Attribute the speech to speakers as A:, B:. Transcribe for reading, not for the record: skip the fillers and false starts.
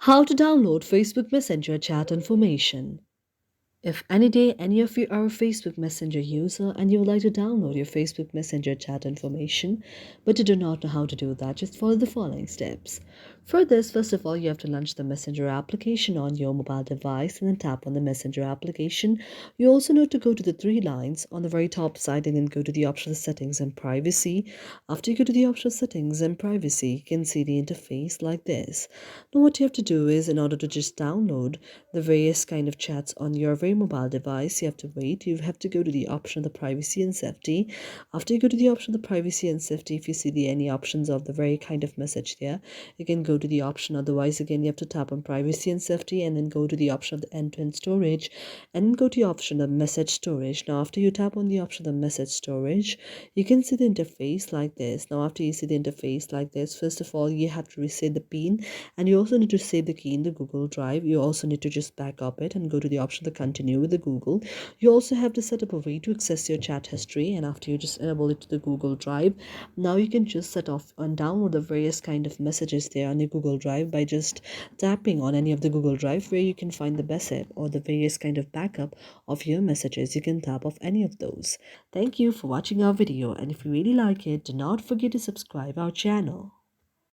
A: How to download Facebook Messenger chat information. If any day any of you are a Facebook Messenger user and you would like to download your Facebook Messenger chat information, but you do not know how to do that, just follow the following steps. For this, first of all, you have to launch the Messenger application on your mobile device and then tap on the Messenger application. You also need to go to the three lines on the very top side and then go to the optional settings and privacy. After you go to the optional settings and privacy, you can see the interface like this. Now what you have to do is, in order to just download the various kind of chats on your very mobile device, you have to wait. You have to go to the option of the privacy and safety. After you go to the option of the privacy and safety, if you see the any options of the very kind of message there, you can go to the option. Otherwise, again, you have to tap on privacy and safety and then go to the option of the end-to-end storage and then go to the option of message storage. Now after you tap on the option of message storage, you can see the interface like this. Now after you see the interface like this, first of all, you have to reset the pin, and you also need to save the key in the Google Drive. You also need to just back up it and go to the option to continue with the Google. You also have to set up a way to access your chat history, and after you just enable it to the Google Drive, now you can just set off and download the various kind of messages there on your Google Drive by just tapping on any of the Google Drive where you can find the backup or the various kind of backup of your messages. You can tap off any of those. Thank you for watching our video, and if you really like it, do not forget to subscribe our channel.